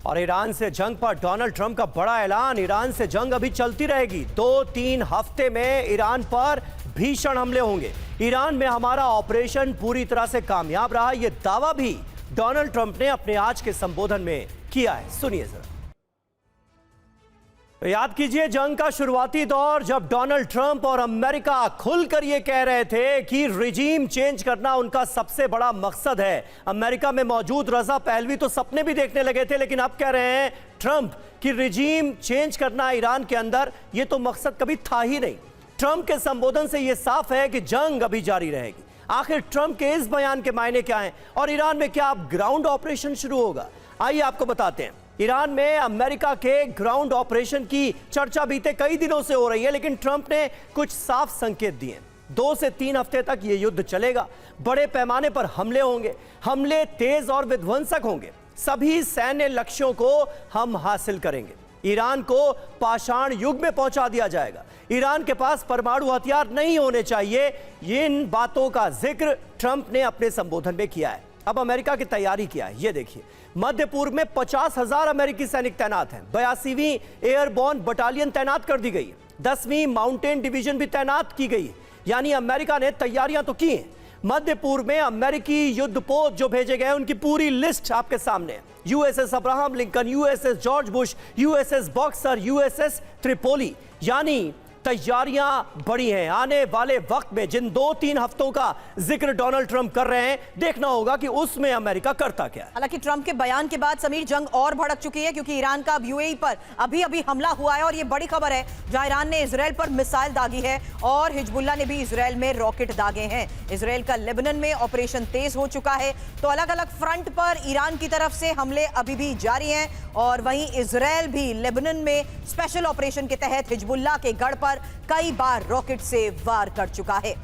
और ईरान से जंग पर डोनाल्ड ट्रंप का बड़ा ऐलान। ईरान से जंग अभी चलती रहेगी। 2-3 हफ्ते में ईरान पर भीषण हमले होंगे। ईरान में हमारा ऑपरेशन पूरी तरह से कामयाब रहा, यह दावा भी डोनाल्ड ट्रंप ने अपने आज के संबोधन में किया है। सुनिए जरा। तो याद कीजिए जंग का शुरुआती दौर, जब डोनाल्ड ट्रंप और अमेरिका खुलकर यह कह रहे थे कि रिजीम चेंज करना उनका सबसे बड़ा मकसद है। अमेरिका में मौजूद रजा पहलवी तो सपने भी देखने लगे थे, लेकिन अब कह रहे हैं ट्रंप कि रिजीम चेंज करना ईरान के अंदर यह तो मकसद कभी था ही नहीं। ट्रंप के संबोधन से यह साफ है कि जंग अभी जारी रहेगी। आखिर ट्रंप के इस बयान के मायने क्या हैं और ईरान में क्या अब ग्राउंड ऑपरेशन शुरू होगा? आइए आपको बताते हैं। ईरान में अमेरिका के ग्राउंड ऑपरेशन की चर्चा बीते कई दिनों से हो रही है, लेकिन ट्रंप ने कुछ साफ संकेत दिए। 2 से 3 हफ्ते तक यह युद्ध चलेगा। बड़े पैमाने पर हमले होंगे, हमले तेज और विध्वंसक होंगे। सभी सैन्य लक्ष्यों को हम हासिल करेंगे। ईरान को पाषाण युग में पहुंचा दिया जाएगा। ईरान के पास परमाणु हथियार नहीं होने चाहिए। इन बातों का जिक्र ट्रंप ने अपने संबोधन में किया है। अब अमेरिका की तैयारी क्या है ये देखिए। मध्य पूर्व में 50,000 अमेरिकी सैनिक तैनात हैं। 82वीं एयरबोर्न बटालियन तैनात कर दी गई है। 10वीं माउंटेन डिवीजन भी तैनात की गई है। यानी अमेरिका ने तैयारियां तो की हैं। मध्य पूर्व में अमेरिकी युद्धपोत जो भेजे गए उनकी पूरी लिस्ट आपके सामने है। USS Abraham Lincoln, USS George Bush, USS boxer, USS Tripoli. यानी तैयारियां बड़ी हैं। आने वाले वक्त में जिन 2-3 हफ्तों का जिक्र डोनाल्ड ट्रंप कर रहे हैं, देखना होगा कि उसमें अमेरिका करता क्या है। हालांकि ट्रंप के बयान के बाद समीर जंग और भड़क चुकी है, क्योंकि ईरान का अब यूएई पर अभी हमला हुआ है और यह बड़ी खबर है, जहां ईरान ने इजराइल पर मिसाइल दागी है और हिजबुल्लाह ने भी इजराइल में रॉकेट दागे हैं। इजराइल का लेबनान में ऑपरेशन तेज हो चुका है। तो अलग अलग फ्रंट पर ईरान की तरफ से हमले अभी भी जारी हैं और वहीं इजराइल भी लेबनान में स्पेशल ऑपरेशन के तहत हिजबुल्लाह के गढ़ पर कई बार रॉकेट से वार कर चुका है।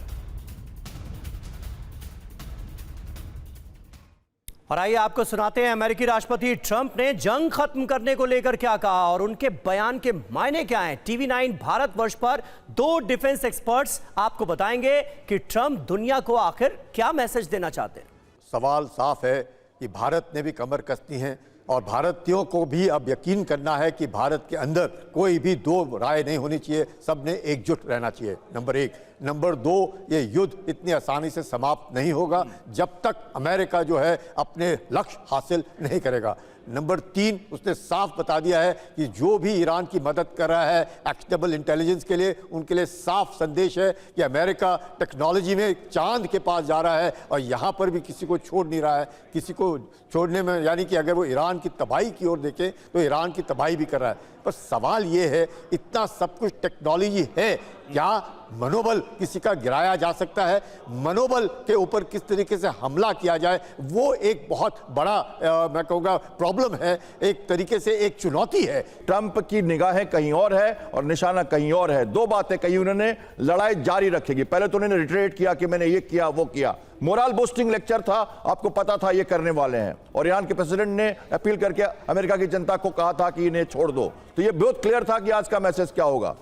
और आइए आपको सुनाते हैं अमेरिकी राष्ट्रपति ट्रंप ने जंग खत्म करने को लेकर क्या कहा और उनके बयान के मायने क्या हैं। टीवी 9 भारतवर्ष पर 2 डिफेंस एक्सपर्ट्स आपको बताएंगे कि ट्रंप दुनिया को आखिर क्या मैसेज देना चाहते हैं। सवाल साफ है कि भारत ने भी कमर कसनी है और भारतीयों को भी अब यकीन करना है कि भारत के अंदर कोई भी 2 राय नहीं होनी चाहिए, सबने एकजुट रहना चाहिए। नंबर 1। नंबर 2, ये युद्ध इतनी आसानी से समाप्त नहीं होगा जब तक अमेरिका जो है अपने लक्ष्य हासिल नहीं करेगा। नंबर 3, उसने साफ बता दिया है कि जो भी ईरान की मदद कर रहा है एक्शनेबल इंटेलिजेंस के लिए, उनके लिए साफ संदेश है कि अमेरिका टेक्नोलॉजी में चांद के पास जा रहा है और यहाँ पर भी किसी को छोड़ नहीं रहा है। किसी को छोड़ने में यानी कि अगर वो ईरान की तबाही की ओर देखें तो ईरान की तबाही भी कर रहा है। पर सवाल ये है, इतना सब कुछ टेक्नोलॉजी है, क्या मनोबल किसी का गिराया जा सकता है? मनोबल के ऊपर किस तरीके से हमला किया जाए, वो एक बहुत बड़ा मैं कहूँगा प्रॉब्लम है, एक तरीके से एक चुनौती है। ट्रंप की निगाहें कहीं और है और निशाना कहीं और है। 2 बातें कही उन्होंने, लड़ाई जारी रखेगी। पहले तो उन्होंने रिट्रेट किया कि मैंने ये किया वो किया, मोरल बूस्टिंग लेक्चर था, आपको पता था ये करने वाले हैं। और ईरान के प्रेसिडेंट ने अपील करके अमेरिका की जनता को कहा था कि इन्हें छोड़ दो। तो ये बहुत क्लियर था कि आज का मैसेज क्या होगा।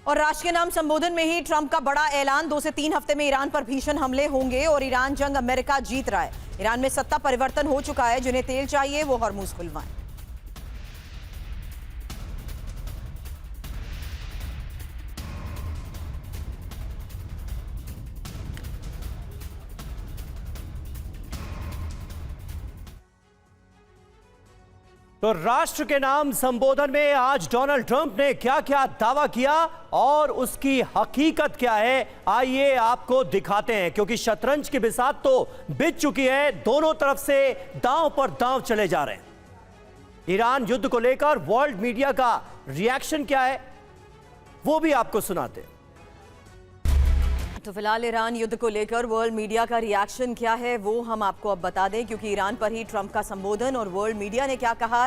और राष्ट्र के नाम संबोधन में ही ट्रंप का बड़ा ऐलान। 2 से 3 हफ्ते में ईरान पर भीषण हमले होंगे और ईरान जंग अमेरिका जीत रहा है। ईरान में सत्ता परिवर्तन हो चुका है। जिन्हें तेल चाहिए वो हॉर्मुज खुलवाएं। तो राष्ट्र के नाम संबोधन में आज डोनाल्ड ट्रंप ने क्या क्या दावा किया और उसकी हकीकत क्या है, आइए आपको दिखाते हैं। क्योंकि शतरंज की बिसात तो बिछ चुकी है, दोनों तरफ से दांव पर दांव चले जा रहे हैं। ईरान युद्ध को लेकर वर्ल्ड मीडिया का रिएक्शन क्या है वो भी आपको सुनाते हैं। तो फिलहाल ईरान युद्ध को लेकर वर्ल्ड मीडिया का रिएक्शन क्या है वो हम आपको अब बता दें, क्योंकि ईरान पर ही ट्रंप का संबोधन और वर्ल्ड मीडिया ने क्या कहा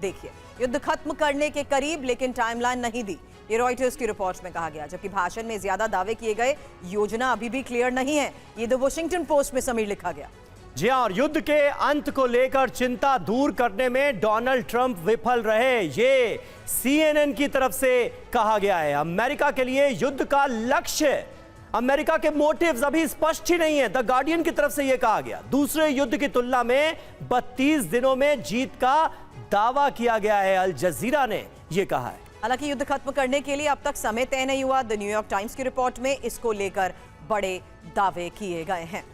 देखिए। युद्ध खत्म करने के करीब, लेकिन टाइमलाइन नहीं दी, ये रॉयटर्स की रिपोर्ट में कहा गया। जबकि भाषण में ज्यादा दावे किए गए, योजना अभी भी क्लियर नहीं है, ये द वॉशिंगटन पोस्ट में समीर लिखा गया। जी हां, और युद्ध के अंत को लेकर चिंता दूर करने में डोनाल्ड ट्रंप विफल रहे, ये CNN की तरफ से कहा गया है। अमेरिका के लिए युद्ध का लक्ष्य अमेरिका के मोटिव्स अभी स्पष्ट ही नहीं है। द गार्डियन की तरफ से यह कहा गया। दूसरे युद्ध की तुलना में 32 दिनों में जीत का दावा किया गया है, अल जजीरा ने यह कहा है। हालांकि युद्ध खत्म करने के लिए अब तक समय तय नहीं हुआ। द न्यूयॉर्क टाइम्स की रिपोर्ट में इसको लेकर बड़े दावे किए गए हैं।